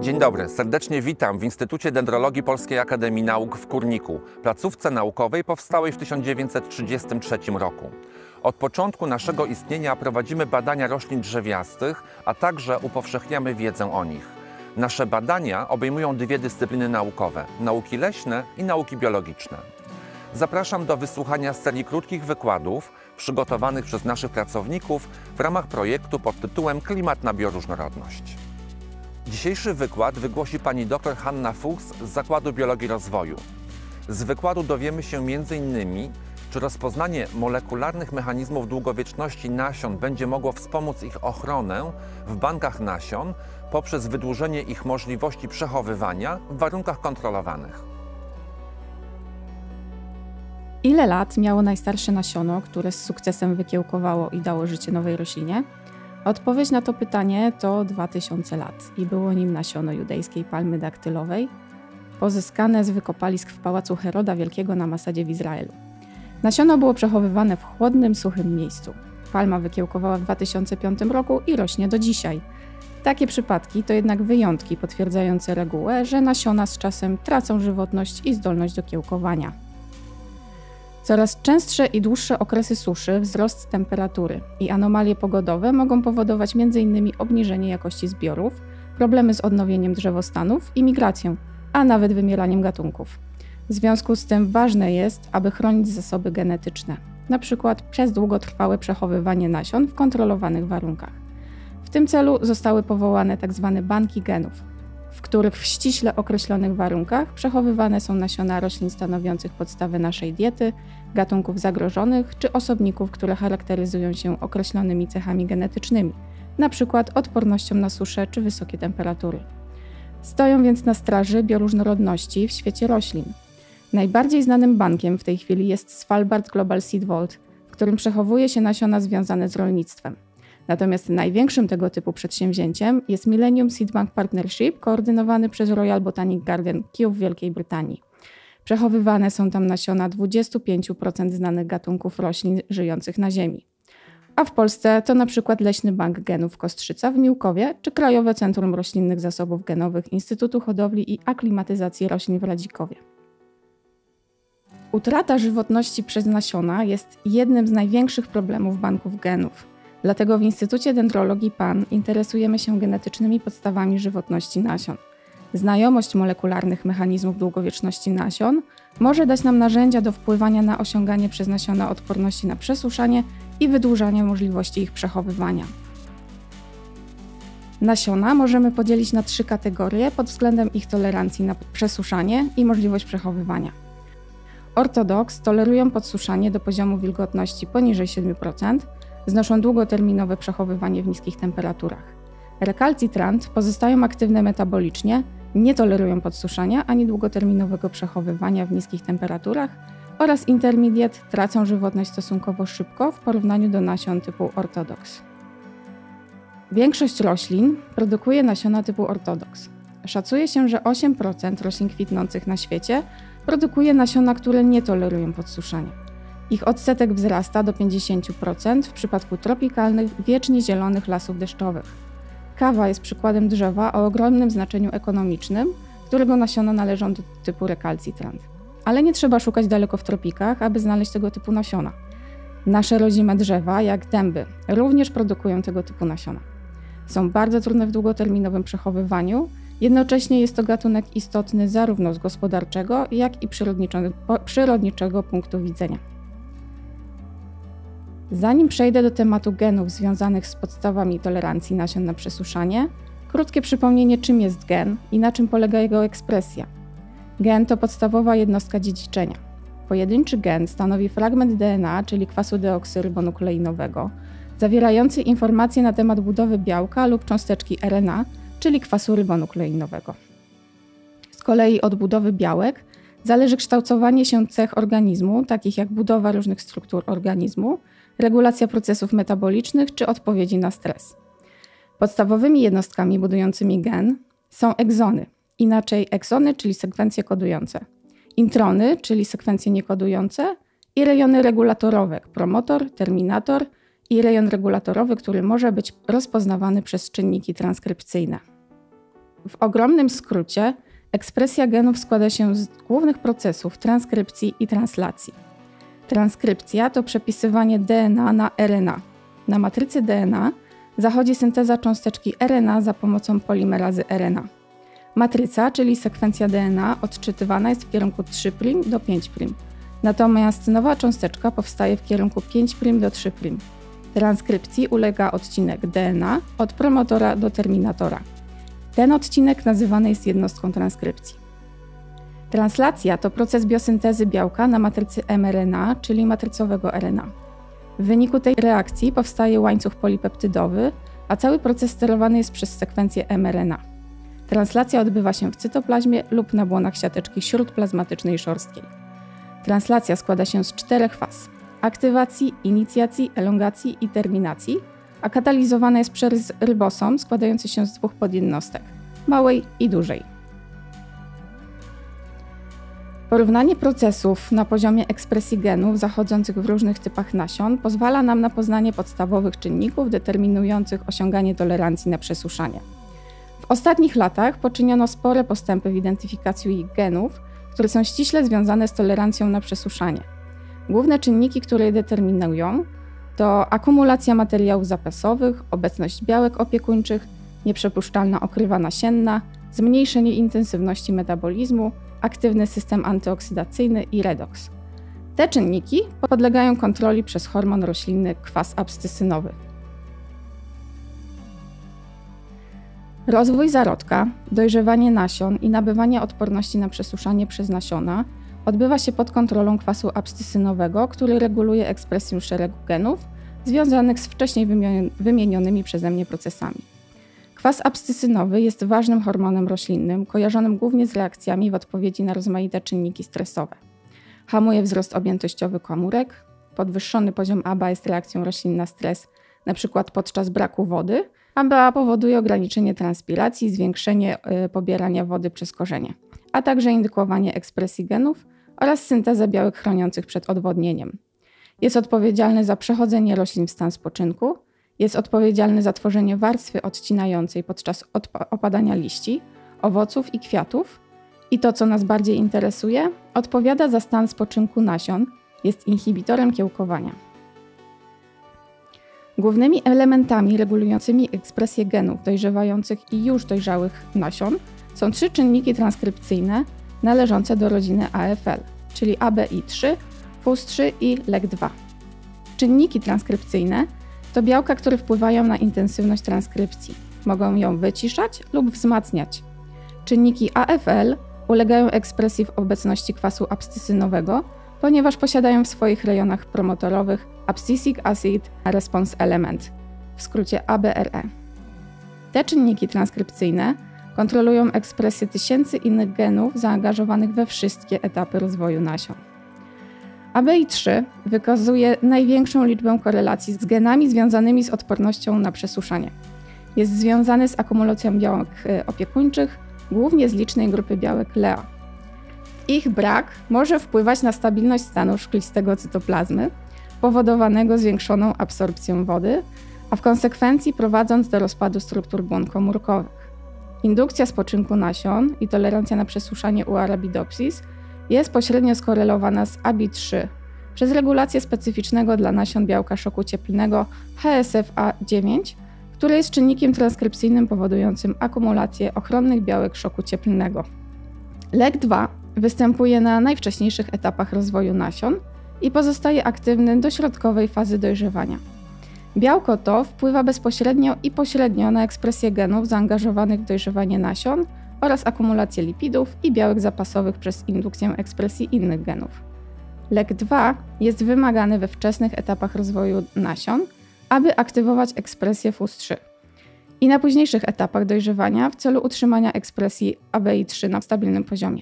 Dzień dobry, serdecznie witam w Instytucie Dendrologii Polskiej Akademii Nauk w Kurniku, placówce naukowej powstałej w 1933 roku. Od początku naszego istnienia prowadzimy badania roślin drzewiastych, a także upowszechniamy wiedzę o nich. Nasze badania obejmują dwie dyscypliny naukowe – nauki leśne i nauki biologiczne. Zapraszam do wysłuchania serii krótkich wykładów przygotowanych przez naszych pracowników w ramach projektu pod tytułem Klimat na bioróżnorodność. Dzisiejszy wykład wygłosi pani dr Hanna Fuchs z Zakładu Biologii Rozwoju. Z wykładu dowiemy się m.in., czy rozpoznanie molekularnych mechanizmów długowieczności nasion będzie mogło wspomóc ich ochronę w bankach nasion poprzez wydłużenie ich możliwości przechowywania w warunkach kontrolowanych. Ile lat miało najstarsze nasiono, które z sukcesem wykiełkowało i dało życie nowej roślinie? Odpowiedź na to pytanie to 2000 lat i było nim nasiono judejskiej palmy daktylowej, pozyskane z wykopalisk w pałacu Heroda Wielkiego na Masadzie w Izraelu. Nasiono było przechowywane w chłodnym, suchym miejscu. Palma wykiełkowała w 2005 roku i rośnie do dzisiaj. Takie przypadki to jednak wyjątki potwierdzające regułę, że nasiona z czasem tracą żywotność i zdolność do kiełkowania. Coraz częstsze i dłuższe okresy suszy, wzrost temperatury i anomalie pogodowe mogą powodować m.in. obniżenie jakości zbiorów, problemy z odnowieniem drzewostanów i migracją, a nawet wymieraniem gatunków. W związku z tym ważne jest, aby chronić zasoby genetyczne, np. przez długotrwałe przechowywanie nasion w kontrolowanych warunkach. W tym celu zostały powołane tzw. banki genów, w których w ściśle określonych warunkach przechowywane są nasiona roślin stanowiących podstawę naszej diety, gatunków zagrożonych czy osobników, które charakteryzują się określonymi cechami genetycznymi, np. odpornością na suszę czy wysokie temperatury. Stoją więc na straży bioróżnorodności w świecie roślin. Najbardziej znanym bankiem w tej chwili jest Svalbard Global Seed Vault, w którym przechowuje się nasiona związane z rolnictwem. Natomiast największym tego typu przedsięwzięciem jest Millennium Seed Bank Partnership, koordynowany przez Royal Botanic Garden Kew w Wielkiej Brytanii. Przechowywane są tam nasiona 25% znanych gatunków roślin żyjących na Ziemi. A w Polsce to np. Leśny Bank Genów Kostrzyca w Miłkowie czy Krajowe Centrum Roślinnych Zasobów Genowych Instytutu Hodowli i Aklimatyzacji Roślin w Radzikowie. Utrata żywotności przez nasiona jest jednym z największych problemów banków genów. Dlatego w Instytucie Dendrologii PAN interesujemy się genetycznymi podstawami żywotności nasion. Znajomość molekularnych mechanizmów długowieczności nasion może dać nam narzędzia do wpływania na osiąganie przez nasiona odporności na przesuszanie i wydłużanie możliwości ich przechowywania. Nasiona możemy podzielić na 3 kategorie pod względem ich tolerancji na przesuszanie i możliwość przechowywania. Ortodoks tolerują podsuszanie do poziomu wilgotności poniżej 7%, znoszą długoterminowe przechowywanie w niskich temperaturach. Recalcitrant pozostają aktywne metabolicznie, nie tolerują podsuszania ani długoterminowego przechowywania w niskich temperaturach oraz intermediate tracą żywotność stosunkowo szybko w porównaniu do nasion typu ortodoks. Większość roślin produkuje nasiona typu ortodoks. Szacuje się, że 8% roślin kwitnących na świecie produkuje nasiona, które nie tolerują podsuszania. Ich odsetek wzrasta do 50% w przypadku tropikalnych, wiecznie zielonych lasów deszczowych. Kawa jest przykładem drzewa o ogromnym znaczeniu ekonomicznym, którego nasiona należą do typu recalcitrant. Ale nie trzeba szukać daleko w tropikach, aby znaleźć tego typu nasiona. Nasze rodzime drzewa, jak dęby, również produkują tego typu nasiona. Są bardzo trudne w długoterminowym przechowywaniu, jednocześnie jest to gatunek istotny zarówno z gospodarczego, jak i przyrodniczego punktu widzenia. Zanim przejdę do tematu genów związanych z podstawami tolerancji nasion na przesuszanie, krótkie przypomnienie, czym jest gen i na czym polega jego ekspresja. Gen to podstawowa jednostka dziedziczenia. Pojedynczy gen stanowi fragment DNA, czyli kwasu deoksyrybonukleinowego, zawierający informacje na temat budowy białka lub cząsteczki RNA, czyli kwasu rybonukleinowego. Z kolei od budowy białek zależy kształtowanie się cech organizmu, takich jak budowa różnych struktur organizmu, regulacja procesów metabolicznych czy odpowiedzi na stres. Podstawowymi jednostkami budującymi gen są egzony, inaczej eksony, czyli sekwencje kodujące, introny, czyli sekwencje niekodujące i rejony regulatorowe, promotor, terminator i rejon regulatorowy, który może być rozpoznawany przez czynniki transkrypcyjne. W ogromnym skrócie ekspresja genów składa się z głównych procesów transkrypcji i translacji. Transkrypcja to przepisywanie DNA na RNA. Na matrycy DNA zachodzi synteza cząsteczki RNA za pomocą polimerazy RNA. Matryca, czyli sekwencja DNA, odczytywana jest w kierunku 3' do 5'. Natomiast nowa cząsteczka powstaje w kierunku 5' do 3'. Transkrypcji ulega odcinek DNA od promotora do terminatora. Ten odcinek nazywany jest jednostką transkrypcji. Translacja to proces biosyntezy białka na matrycy mRNA, czyli matrycowego RNA. W wyniku tej reakcji powstaje łańcuch polipeptydowy, a cały proces sterowany jest przez sekwencję mRNA. Translacja odbywa się w cytoplazmie lub na błonach siateczki śródplazmatycznej szorstkiej. Translacja składa się z 4 faz: aktywacji, inicjacji, elongacji i terminacji, a katalizowana jest przez rybosom składający się z 2 podjednostek, małej i dużej. Porównanie procesów na poziomie ekspresji genów zachodzących w różnych typach nasion pozwala nam na poznanie podstawowych czynników determinujących osiąganie tolerancji na przesuszanie. W ostatnich latach poczyniono spore postępy w identyfikacji genów, które są ściśle związane z tolerancją na przesuszanie. Główne czynniki, które je determinują, to akumulacja materiałów zapasowych, obecność białek opiekuńczych, nieprzepuszczalna okrywa nasienna, zmniejszenie intensywności metabolizmu, aktywny system antyoksydacyjny i redoks. Te czynniki podlegają kontroli przez hormon roślinny kwas abscysynowy. Rozwój zarodka, dojrzewanie nasion i nabywanie odporności na przesuszanie przez nasiona odbywa się pod kontrolą kwasu abscysynowego, który reguluje ekspresję szeregu genów związanych z wcześniej wymienionymi przeze mnie procesami. Kwas abscysynowy jest ważnym hormonem roślinnym, kojarzonym głównie z reakcjami w odpowiedzi na rozmaite czynniki stresowe. Hamuje wzrost objętościowy komórek, podwyższony poziom ABA jest reakcją roślin na stres, np. podczas braku wody. ABA powoduje ograniczenie transpiracji, zwiększenie pobierania wody przez korzenie, a także indykowanie ekspresji genów oraz syntezę białek chroniących przed odwodnieniem. Jest odpowiedzialny za przechodzenie roślin w stan spoczynku, jest odpowiedzialny za tworzenie warstwy odcinającej podczas opadania liści, owoców i kwiatów i to, co nas bardziej interesuje, odpowiada za stan spoczynku nasion, jest inhibitorem kiełkowania. Głównymi elementami regulującymi ekspresję genów dojrzewających i już dojrzałych nasion są 3 czynniki transkrypcyjne należące do rodziny AFL, czyli ABI3, FUS3 i LEK2. Czynniki transkrypcyjne to białka, które wpływają na intensywność transkrypcji. Mogą ją wyciszać lub wzmacniać. Czynniki AFL ulegają ekspresji w obecności kwasu abscysynowego, ponieważ posiadają w swoich rejonach promotorowych Abscisic Acid Response Element, w skrócie ABRE. Te czynniki transkrypcyjne kontrolują ekspresję tysięcy innych genów zaangażowanych we wszystkie etapy rozwoju nasion. ABI3 wykazuje największą liczbę korelacji z genami związanymi z odpornością na przesuszanie. Jest związany z akumulacją białek opiekuńczych, głównie z licznej grupy białek LEA. Ich brak może wpływać na stabilność stanu szklistego cytoplazmy, powodowanego zwiększoną absorpcją wody, a w konsekwencji prowadząc do rozpadu struktur błon komórkowych. Indukcja spoczynku nasion i tolerancja na przesuszanie u Arabidopsis jest pośrednio skorelowana z ABI3 przez regulację specyficznego dla nasion białka szoku cieplnego HSFA9, które jest czynnikiem transkrypcyjnym powodującym akumulację ochronnych białek szoku cieplnego. LEK2 występuje na najwcześniejszych etapach rozwoju nasion i pozostaje aktywny do środkowej fazy dojrzewania. Białko to wpływa bezpośrednio i pośrednio na ekspresję genów zaangażowanych w dojrzewanie nasion oraz akumulację lipidów i białek zapasowych przez indukcję ekspresji innych genów. LEK2 jest wymagany we wczesnych etapach rozwoju nasion, aby aktywować ekspresję FUS3 i na późniejszych etapach dojrzewania w celu utrzymania ekspresji ABI3 na stabilnym poziomie.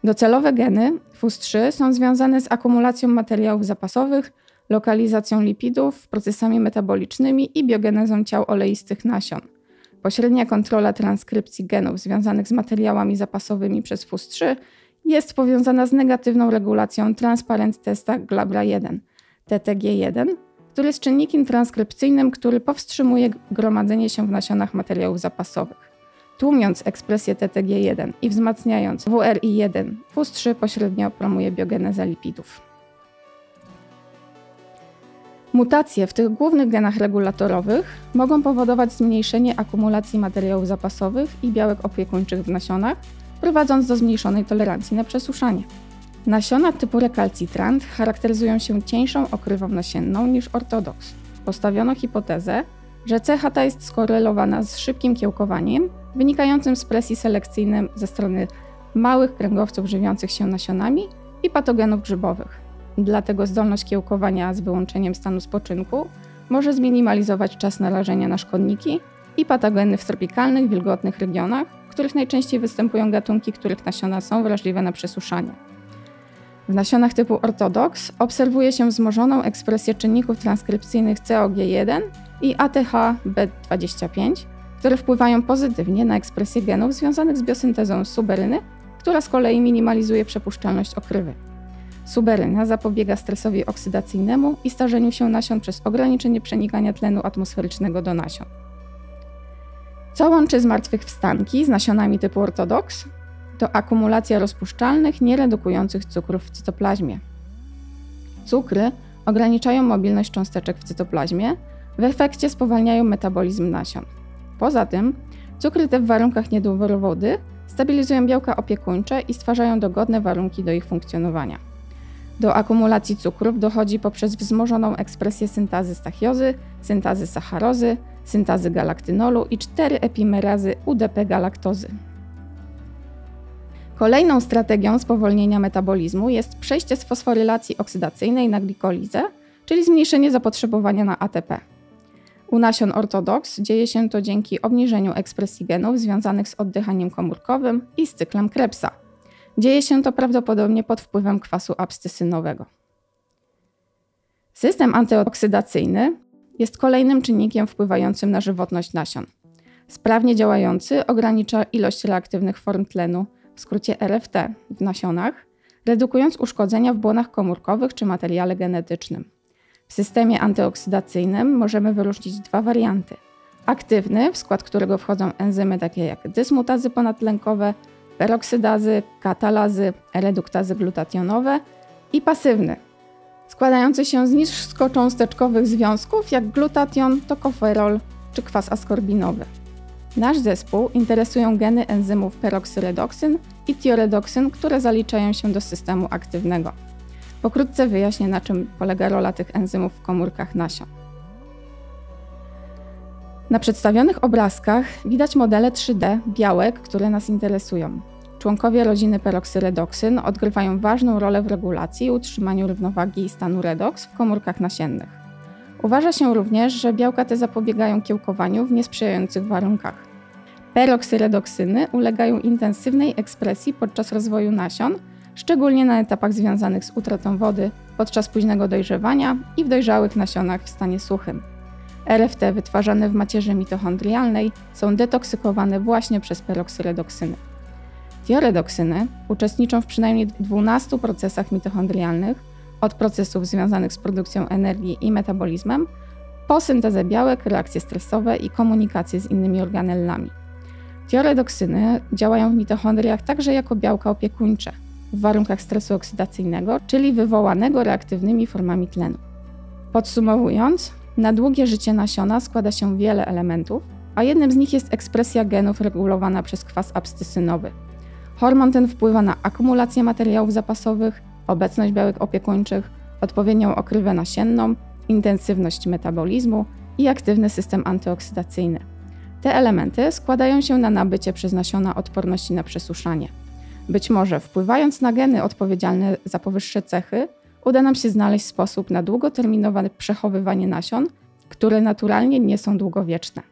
Docelowe geny FUS3 są związane z akumulacją materiałów zapasowych, lokalizacją lipidów, procesami metabolicznymi i biogenezą ciał oleistych nasion. Pośrednia kontrola transkrypcji genów związanych z materiałami zapasowymi przez FUS3 jest powiązana z negatywną regulacją Transparent Testa Glabra1, TTG1, który jest czynnikiem transkrypcyjnym, który powstrzymuje gromadzenie się w nasionach materiałów zapasowych. Tłumiąc ekspresję TTG1 i wzmacniając WRI1, FUS3 pośrednio promuje biogenezę lipidów. Mutacje w tych głównych genach regulatorowych mogą powodować zmniejszenie akumulacji materiałów zapasowych i białek opiekuńczych w nasionach, prowadząc do zmniejszonej tolerancji na przesuszanie. Nasiona typu recalcitrant charakteryzują się cieńszą okrywą nasienną niż ortodoks. Postawiono hipotezę, że cecha ta jest skorelowana z szybkim kiełkowaniem wynikającym z presji selekcyjnej ze strony małych kręgowców żywiących się nasionami i patogenów grzybowych. Dlatego zdolność kiełkowania z wyłączeniem stanu spoczynku może zminimalizować czas narażenia na szkodniki i patogeny w tropikalnych, wilgotnych regionach, w których najczęściej występują gatunki, których nasiona są wrażliwe na przesuszanie. W nasionach typu ortodoks obserwuje się wzmożoną ekspresję czynników transkrypcyjnych COG1 i ATH-B25, które wpływają pozytywnie na ekspresję genów związanych z biosyntezą suberyny, która z kolei minimalizuje przepuszczalność okrywy. Suberyna zapobiega stresowi oksydacyjnemu i starzeniu się nasion przez ograniczenie przenikania tlenu atmosferycznego do nasion. Co łączy zmartwychwstanki z nasionami typu ortodoks? To akumulacja rozpuszczalnych, nieredukujących cukrów w cytoplazmie. Cukry ograniczają mobilność cząsteczek w cytoplazmie, w efekcie spowalniają metabolizm nasion. Poza tym, cukry te w warunkach niedoboru wody stabilizują białka opiekuńcze i stwarzają dogodne warunki do ich funkcjonowania. Do akumulacji cukrów dochodzi poprzez wzmożoną ekspresję syntazy stachiozy, syntazy sacharozy, syntazy galaktynolu i 4 epimerazy UDP-galaktozy. Kolejną strategią spowolnienia metabolizmu jest przejście z fosforylacji oksydacyjnej na glikolizę, czyli zmniejszenie zapotrzebowania na ATP. U nasion ortodoks dzieje się to dzięki obniżeniu ekspresji genów związanych z oddychaniem komórkowym i z cyklem Krebsa. Dzieje się to prawdopodobnie pod wpływem kwasu abscysynowego. System antyoksydacyjny jest kolejnym czynnikiem wpływającym na żywotność nasion. Sprawnie działający ogranicza ilość reaktywnych form tlenu, w skrócie RFT, w nasionach, redukując uszkodzenia w błonach komórkowych czy materiale genetycznym. W systemie antyoksydacyjnym możemy wyróżnić 2 warianty. Aktywny, w skład którego wchodzą enzymy takie jak dysmutazy ponadtlenkowe, peroksydazy, katalazy, reduktazy glutationowe i pasywny, składający się z niskocząsteczkowych związków jak glutation, tokoferol czy kwas askorbinowy. Nasz zespół interesują geny enzymów peroksyredoksyn i tioredoksyn, które zaliczają się do systemu aktywnego. Pokrótce wyjaśnię, na czym polega rola tych enzymów w komórkach nasion. Na przedstawionych obrazkach widać modele 3D białek, które nas interesują. Członkowie rodziny peroksyredoksyn odgrywają ważną rolę w regulacji i utrzymaniu równowagi i stanu redoks w komórkach nasiennych. Uważa się również, że białka te zapobiegają kiełkowaniu w niesprzyjających warunkach. Peroksyredoksyny ulegają intensywnej ekspresji podczas rozwoju nasion, szczególnie na etapach związanych z utratą wody podczas późnego dojrzewania i w dojrzałych nasionach w stanie suchym. RFT wytwarzane w macierzy mitochondrialnej są detoksykowane właśnie przez peroksyredoksyny. Tioredoksyny uczestniczą w przynajmniej 12 procesach mitochondrialnych, od procesów związanych z produkcją energii i metabolizmem, po syntezę białek, reakcje stresowe i komunikację z innymi organellami. Tioredoksyny działają w mitochondriach także jako białka opiekuńcze w warunkach stresu oksydacyjnego, czyli wywołanego reaktywnymi formami tlenu. Podsumowując, na długie życie nasiona składa się wiele elementów, a jednym z nich jest ekspresja genów regulowana przez kwas abscysynowy. Hormon ten wpływa na akumulację materiałów zapasowych, obecność białek opiekuńczych, odpowiednią okrywę nasienną, intensywność metabolizmu i aktywny system antyoksydacyjny. Te elementy składają się na nabycie przez nasiona odporności na przesuszanie. Być może wpływając na geny odpowiedzialne za powyższe cechy, uda nam się znaleźć sposób na długoterminowe przechowywanie nasion, które naturalnie nie są długowieczne.